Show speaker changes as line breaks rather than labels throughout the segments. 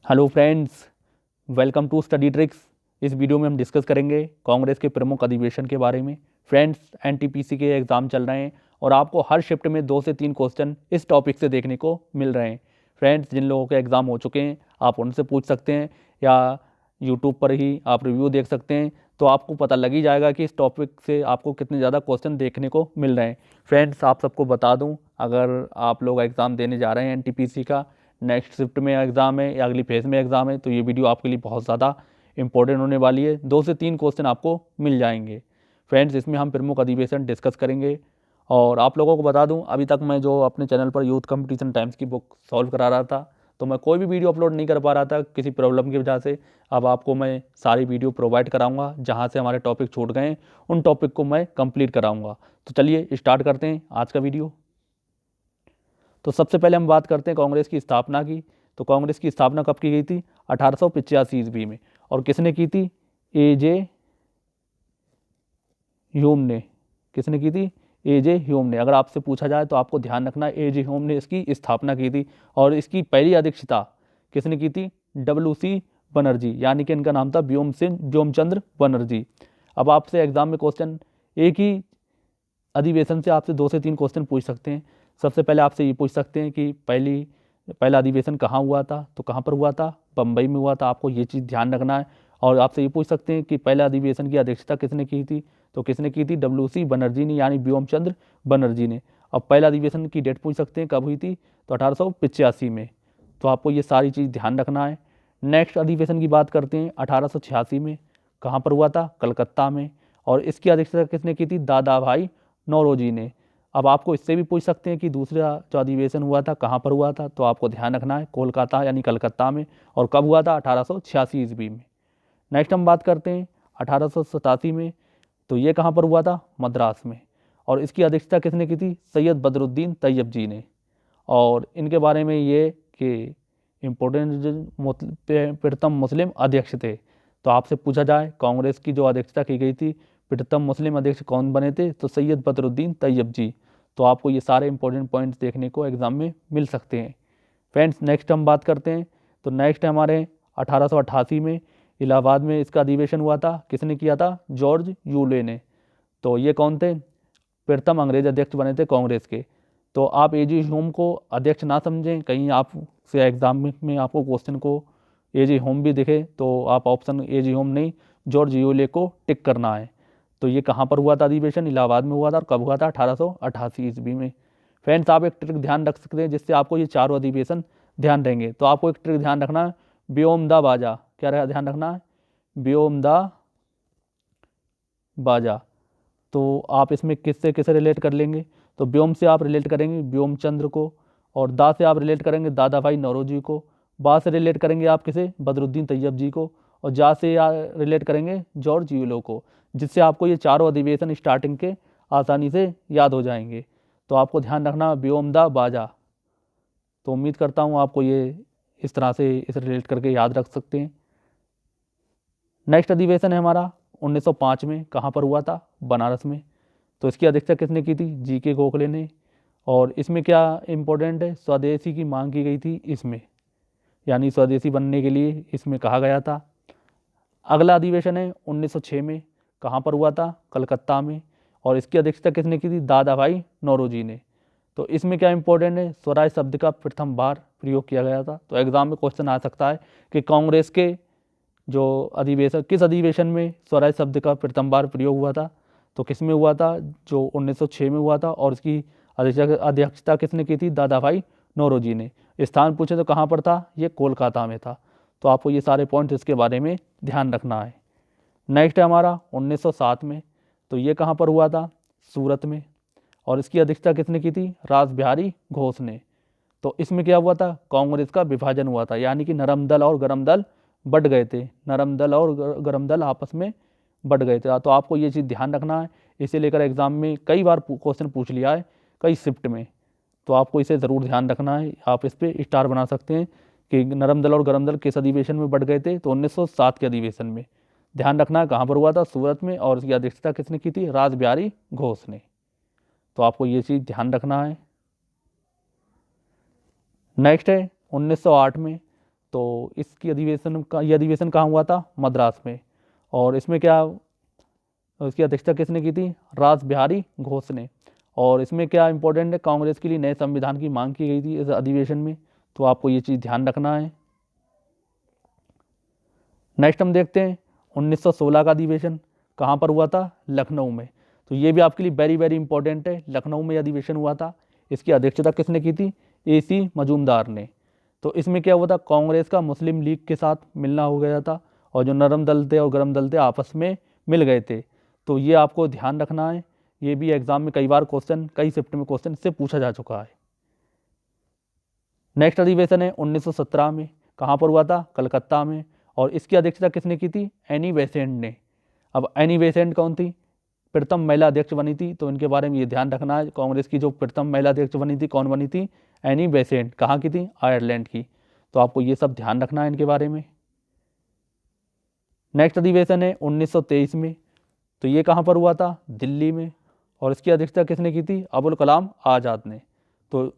Hello friends, welcome to study tricks. इस video में हम डिस्कस करेंगे कांग्रेस के प्रमुख अधिवेशन के बारे में। फ्रेंड्स, एनटीपीसी के एग्ज़ाम चल रहे हैं और आपको हर शिफ्ट में 2 से 3 क्वेश्चन इस टॉपिक से देखने को मिल रहे हैं। फ्रेंड्स, जिन लोगों के एग्ज़ाम हो चुके हैं आप उनसे पूछ सकते हैं या यूट्यूब पर ही आप रिव्यू देख सकते हैं, तो आपको पता लग ही जाएगा कि इस टॉपिक से आपको कितने ज़्यादा क्वेश्चन देखने को मिल रहे हैं। फ्रेंड्स, आप सबको बता दूँ, अगर आप लोग एग्ज़ाम देने जा रहे हैं एनटीपीसी का, नेक्स्ट शिफ्ट में एग्ज़ाम है या अगली फेज़ में एग्ज़ाम है, तो ये वीडियो आपके लिए बहुत ज़्यादा इंपॉर्टेंट होने वाली है। 2 से 3 क्वेश्चन आपको मिल जाएंगे। फ्रेंड्स, इसमें हम प्रमुख अधिवेशन डिस्कस करेंगे। और आप लोगों को बता दूं, अभी तक मैं जो अपने चैनल पर यूथ कंपटीशन टाइम्स की बुक सॉल्व करा रहा था, तो मैं कोई भी वीडियो अपलोड नहीं कर पा रहा था किसी प्रॉब्लम की वजह से। अब आपको मैं सारी वीडियो प्रोवाइड कराऊंगा, जहां से हमारे टॉपिक छूट गए हैं उन टॉपिक को मैं कंप्लीट कराऊंगा। तो चलिए स्टार्ट करते हैं आज का वीडियो। तो सबसे पहले हम बात करते हैं कांग्रेस की स्थापना की। तो कांग्रेस की स्थापना कब की गई थी? 1885 ईस्वी में। और किसने की थी? ए जे ह्यूम ने। किसने की थी? ए जे ह्यूम ने। अगर आपसे पूछा जाए तो आपको ध्यान रखना, ए जे ह्यूम ने इसकी स्थापना की थी। और इसकी पहली अध्यक्षता किसने की थी? WC बनर्जी, यानी कि इनका नाम था व्योमचंद्र बनर्जी। अब आपसे एग्जाम में क्वेश्चन एक ही अधिवेशन से आपसे 2 से 3 क्वेश्चन पूछ सकते हैं। सबसे पहले आपसे ये पूछ सकते हैं कि पहला अधिवेशन कहाँ हुआ था? तो कहाँ पर हुआ था? बम्बई में हुआ था। आपको ये चीज़ ध्यान रखना है। और आपसे ये पूछ सकते हैं कि पहला अधिवेशन की अध्यक्षता किसने की थी? तो किसने की थी? WC बनर्जी ने, यानी व्योमचंद्र बनर्जी ने। अब पहला अधिवेशन की डेट पूछ सकते हैं कब हुई थी? तो 1885 में। तो आपको ये सारी चीज़ ध्यान रखना है। नेक्स्ट अधिवेशन की बात करते हैं 1886 में। कहाँ पर हुआ था? कलकत्ता में। और इसकी अध्यक्षता किसने की थी? दादा भाई नौरोजी ने। अब आपको इससे भी पूछ सकते हैं कि दूसरा जो अधिवेशन हुआ था कहाँ पर हुआ था? तो आपको ध्यान रखना है, कोलकाता यानी कलकत्ता में। और कब हुआ था? 1886 ईस्वी में। नेक्स्ट हम बात करते हैं 1887 में। तो ये कहाँ पर हुआ था? मद्रास में। और इसकी अध्यक्षता किसने की थी? सैयद बदरुद्दीन तैयब जी ने। और इनके बारे में ये कि इम्पोर्टेंट प्रथम मुस्लिम अध्यक्ष थे। तो आपसे पूछा जाए कांग्रेस की जो अध्यक्षता की गई थी, प्रथम मुस्लिम अध्यक्ष कौन बने थे? तो सैयद बदरुद्दीन तैयब जी। तो आपको ये सारे इंपॉर्टेंट पॉइंट्स देखने को एग्जाम में मिल सकते हैं। फ्रेंड्स, नेक्स्ट हम बात करते हैं। तो नेक्स्ट है हमारे 1888 में इलाहाबाद में इसका अधिवेशन हुआ था। किसने किया था? जॉर्ज यूले ने। तो ये कौन थे? प्रथम अंग्रेज अध्यक्ष बने थे कांग्रेस के। तो आप ए जी होम को अध्यक्ष ना समझें, कहीं आप से एग्जाम में आपको क्वेश्चन को ए जी होम भी दिखे तो आप ऑप्शन ए जी होम नहीं, जॉर्ज यूले को टिक करना है। तो ये कहाँ पर हुआ था अधिवेशन? इलाहाबाद में हुआ था। और कब हुआ था? 1888 ईस्वी में। फ्रेंड्स, आप एक ट्रिक ध्यान रख सकते हैं जिससे आपको ये चारों अधिवेशन ध्यान रहेंगे। तो आपको एक ट्रिक ध्यान रखना है, व्योम दा बाजा। क्या रहा ध्यान रखना है? व्योम दा बाजा। तो आप इसमें किससे किसे रिलेट कर लेंगे? तो व्योम से आप रिलेट करेंगे व्योमचंद्र को। और दा से आप रिलेट करेंगे दादा भाई नौरोजी को। बा से रिलेट करेंगे आप किसे? बदरुद्दीन तैयब जी को। और जा से रिलेट करेंगे जॉर्ज यूलो को। जिससे आपको ये चारों अधिवेशन स्टार्टिंग के आसानी से याद हो जाएंगे। तो आपको ध्यान रखना व्योम दा बाजा। तो उम्मीद करता हूँ आपको ये इस तरह से इसे रिलेट करके याद रख सकते हैं। नेक्स्ट अधिवेशन है हमारा 1905 में। कहाँ पर हुआ था? बनारस में। तो इसकी अध्यक्षता किसने की थी? GK गोखले ने। और इसमें क्या इंपॉर्टेंट है? स्वदेशी की मांग की गई थी इसमें, यानी स्वदेशी बनने के लिए इसमें कहा गया था। अगला अधिवेशन है 1906 में। कहाँ पर हुआ था? कलकत्ता में। और इसकी अध्यक्षता किसने की थी? दादा भाई नौरोजी ने। तो इसमें क्या इंपॉर्टेंट है? स्वराज शब्द का प्रथम बार प्रयोग किया गया था। तो एग्जाम में क्वेश्चन आ सकता है कि कांग्रेस के जो अधिवेशन, किस अधिवेशन में स्वराज शब्द का प्रथम बार प्रयोग हुआ था? तो किस में हुआ था? जो 1906 में हुआ था। और इसकी अध्यक्षता किसने की थी? दादा भाई नौरोजी ने। स्थान पूछे तो कहाँ पर था? ये कोलकाता में था। तो आपको ये सारे पॉइंट्स इसके बारे में ध्यान रखना है। नेक्स्ट है हमारा 1907 में। तो ये कहाँ पर हुआ था? सूरत में। और इसकी अध्यक्षता किसने की थी? रास बिहारी घोष ने। तो इसमें क्या हुआ था? कांग्रेस का विभाजन हुआ था, यानी कि नरम दल और गरम दल बढ़ गए थे। नरम दल और गरम दल आपस में बढ़ गए थे। तो आपको ये चीज़ ध्यान रखना है। इसे लेकर एग्जाम में कई बार क्वेश्चन पूछ लिया है, कई शिफ्ट में। तो आपको इसे ज़रूर ध्यान रखना है। आप इस पर स्टार बना सकते हैं कि नरम दल और गरम दल किस अधिवेशन में बढ़ गए थे? तो 1907 के अधिवेशन में। ध्यान रखना है कहाँ पर हुआ था? सूरत में। और इसकी अध्यक्षता किसने की थी? रास बिहारी घोष ने। तो आपको ये चीज़ ध्यान रखना है। नेक्स्ट है 1908 में। तो इसकी ये अधिवेशन कहाँ हुआ था? मद्रास में। और इसमें क्या, इसकी अध्यक्षता किसने की थी? रास बिहारी घोष ने। और इसमें क्या इंपॉर्टेंट है, कांग्रेस के लिए नए संविधान की मांग की गई थी इस अधिवेशन में, तो आपको ये चीज़ ध्यान रखना है। नेक्स्ट हम देखते हैं 1916 का अधिवेशन कहाँ पर हुआ था? लखनऊ में। तो ये भी आपके लिए वेरी वेरी इंपॉर्टेंट है, लखनऊ में अधिवेशन हुआ था। इसकी अध्यक्षता किसने की थी? AC मजूमदार ने। तो इसमें क्या हुआ था, कांग्रेस का मुस्लिम लीग के साथ मिलना हो गया था, और जो नरम दल थे और गरम दल थे आपस में मिल गए थे। तो ये आपको ध्यान रखना है, ये भी एग्जाम में कई बार क्वेश्चन, कई शिफ्ट में क्वेश्चन इससे पूछा जा चुका है। नेक्स्ट अधिवेशन है 1917 में, कहाँ पर हुआ था? कलकत्ता में। और इसकी अध्यक्षता किसने की थी? एनी बेसेंट ने। अब एनी बेसेंट कौन थी? प्रथम महिला अध्यक्ष बनी थी, तो इनके बारे में ये ध्यान रखना है। कांग्रेस की जो प्रथम महिला अध्यक्ष बनी थी, कौन बनी थी? Annie Besant. कहाँ की थी? आयरलैंड की। तो आपको ये सब ध्यान रखना है इनके बारे में। नेक्स्ट अधिवेशन है 1923 में, तो ये कहाँ पर हुआ था? दिल्ली में। और इसकी अध्यक्षता किसने की थी? अबुल कलाम आज़ाद ने। तो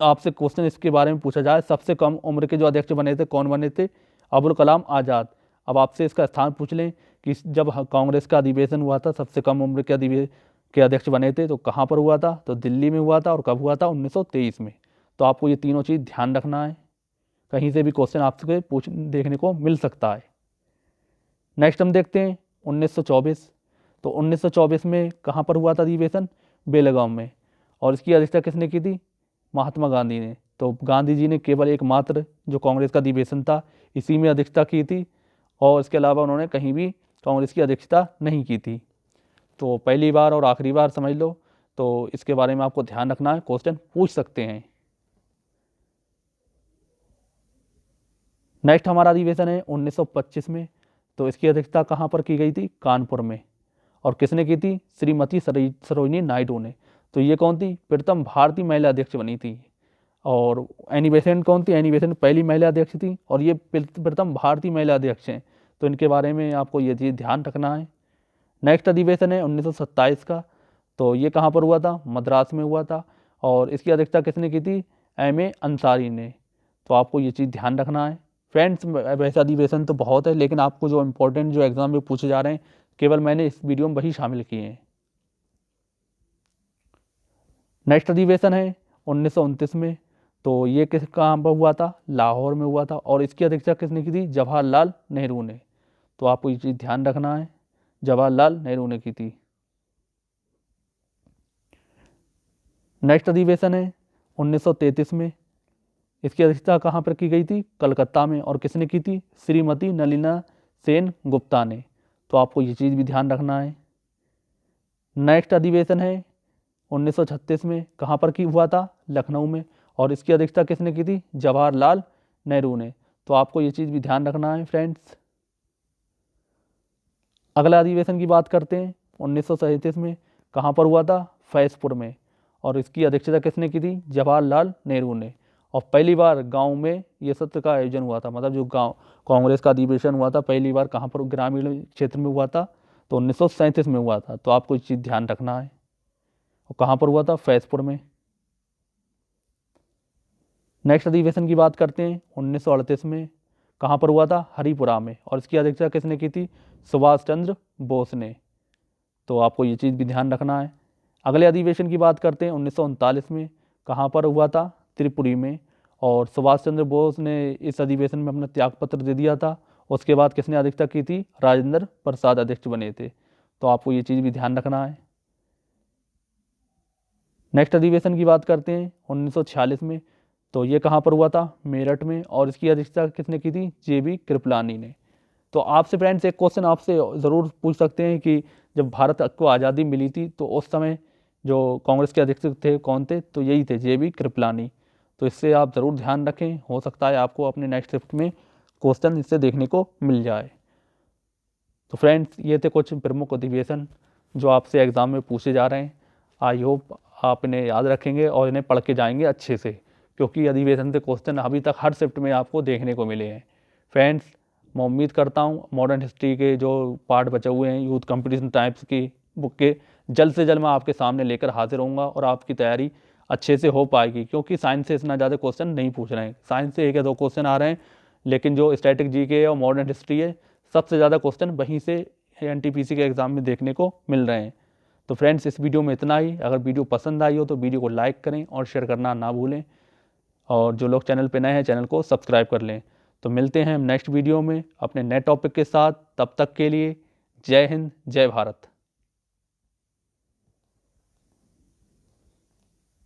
आपसे क्वेश्चन इसके बारे में पूछा जाए, सबसे कम उम्र के जो अध्यक्ष बने थे, कौन बने थे? अबुल कलाम आज़ाद। अब आपसे इसका स्थान पूछ लें कि जब कांग्रेस का अधिवेशन हुआ था, सबसे कम उम्र के अध्यक्ष बने थे, तो कहाँ पर हुआ था? तो दिल्ली में हुआ था। और कब हुआ था? 1923 में। तो आपको ये तीनों चीज़ ध्यान रखना है, कहीं से भी क्वेश्चन आपसे देखने को मिल सकता है। नेक्स्ट हम देखते हैं 1924। तो 1924 में कहाँ पर हुआ था अधिवेशन? बेलगाम में। और इसकी अध्यक्षता किसने की थी? महात्मा गांधी ने। तो गांधी जी ने केवल एकमात्र जो कांग्रेस का अधिवेशन था, इसी में अध्यक्षता की थी, और इसके अलावा उन्होंने कहीं भी कांग्रेस की अध्यक्षता नहीं की थी। तो पहली बार और आखिरी बार समझ लो, तो इसके बारे में आपको ध्यान रखना है, क्वेश्चन पूछ सकते हैं। नेक्स्ट हमारा अधिवेशन है 1925 में। तो इसकी अध्यक्षता कहाँ पर की गई थी? कानपुर में। और किसने की थी? श्रीमती सरोजिनी नायडू ने। तो ये कौन थी? प्रथम भारतीय महिला अध्यक्ष बनी थी। और एनी बेसेंट कौन थी? एनी बेसेंट पहली महिला अध्यक्ष थी, और ये प्रथम भारतीय महिला अध्यक्ष हैं। तो इनके बारे में आपको ये चीज़ ध्यान रखना है। नेक्स्ट अधिवेशन है 1927 का। तो ये कहाँ पर हुआ था? मद्रास में हुआ था। और इसकी अध्यक्षता किसने की थी? M.A. अंसारी ने। तो आपको ये चीज़ ध्यान रखना है। फ्रेंड्स, वैसे अधिवेशन तो बहुत है, लेकिन आपको जो इंपॉर्टेंट जो एग्जाम में पूछे जा रहे हैं, केवल मैंने इस वीडियो में वही शामिल किए हैं। नेक्स्ट अधिवेशन है 1929 में। तो ये कहाँ पर हुआ था? लाहौर में हुआ था। और इसकी अध्यक्षता किसने की थी? जवाहरलाल नेहरू ने। तो आपको ये चीज़ ध्यान रखना है, जवाहरलाल नेहरू ने की थी। नेक्स्ट अधिवेशन है 1933 में। इसकी अध्यक्षता कहाँ पर की गई थी? कलकत्ता में। और किसने की थी? श्रीमती नलिनी सेन गुप्ता ने। तो आपको ये चीज़ भी ध्यान रखना है। नेक्स्ट अधिवेशन है 1936 में, कहाँ पर की हुआ था? लखनऊ में। और इसकी अध्यक्षता किसने की थी? जवाहरलाल नेहरू ने। तो आपको ये चीज़ भी ध्यान रखना है फ्रेंड्स। अगला अधिवेशन की बात करते हैं 1937 में, कहाँ पर हुआ था? फैजपुर में। और इसकी अध्यक्षता किसने की थी? जवाहरलाल नेहरू ने। और पहली बार गांव में ये सत्र का आयोजन हुआ था, मतलब जो गांव कांग्रेस का अधिवेशन हुआ था, पहली बार कहाँ पर? ग्रामीण क्षेत्र में हुआ था। तो 1937 में हुआ था। तो आपको इस चीज़ ध्यान रखना है। और कहाँ पर हुआ था? फैजपुर में। नेक्स्ट अधिवेशन की बात करते हैं 1938 में, कहाँ पर हुआ था? हरिपुरा में। और इसकी अध्यक्षता किसने की थी? सुभाष चंद्र बोस ने। तो आपको ये चीज़ भी ध्यान रखना है। अगले अधिवेशन की बात करते हैं 1939 में, कहाँ पर हुआ था? त्रिपुरी में। और सुभाष चंद्र बोस ने इस अधिवेशन में अपना त्यागपत्र दे दिया था। उसके बाद किसने अध्यक्षता की थी? राजेंद्र प्रसाद अध्यक्ष बने थे। तो आपको ये चीज़ भी ध्यान रखना है। नेक्स्ट अधिवेशन की बात करते हैं 1946 में। तो ये कहाँ पर हुआ था? मेरठ में। और इसकी अध्यक्षता किसने की थी? JB कृपलानी ने। तो आपसे फ्रेंड्स एक क्वेश्चन आपसे ज़रूर पूछ सकते हैं कि जब भारत को आज़ादी मिली थी, तो उस समय जो कांग्रेस के अध्यक्ष थे कौन थे? तो यही थे, JB कृपलानी। तो इससे आप ज़रूर ध्यान रखें, हो सकता है आपको अपने नेक्स्ट शिफ्ट में क्वेश्चन इससे देखने को मिल जाए। तो फ्रेंड्स, ये थे कुछ प्रमुख अधिवेशन जो आपसे एग्ज़ाम में पूछे जा रहे हैं। आई होप आप इन्हें याद रखेंगे और इन्हें पढ़ के जाएंगे अच्छे से, क्योंकि अधिवेशन से क्वेश्चन अभी तक हर शिफ्ट में आपको देखने को मिले हैं। फ्रेंड्स, मैं उम्मीद करता हूँ मॉडर्न हिस्ट्री के जो पार्ट बचे हुए हैं यूथ कंपटीशन टाइप्स की बुक के, जल्द से जल्द मैं आपके सामने लेकर हाजिर होऊंगा और आपकी तैयारी अच्छे से हो पाएगी, क्योंकि साइंस से इतना ज़्यादा क्वेश्चन नहीं पूछ रहे हैं। साइंस से 1 या 2 क्वेश्चन आ रहे हैं, लेकिन जो स्टैटिक जीके और मॉडर्न हिस्ट्री है, सबसे ज़्यादा क्वेश्चन वहीं से एनटीपीसी के एग्ज़ाम में देखने को मिल रहे हैं। तो फ्रेंड्स, इस वीडियो में इतना ही। अगर वीडियो पसंद आई हो तो वीडियो को लाइक करें और शेयर करना ना भूलें, और जो लोग चैनल पे नए हैं चैनल को सब्सक्राइब कर लें। तो मिलते हैं हम नेक्स्ट वीडियो में अपने नए टॉपिक के साथ। तब तक के लिए जय हिंद, जय भारत।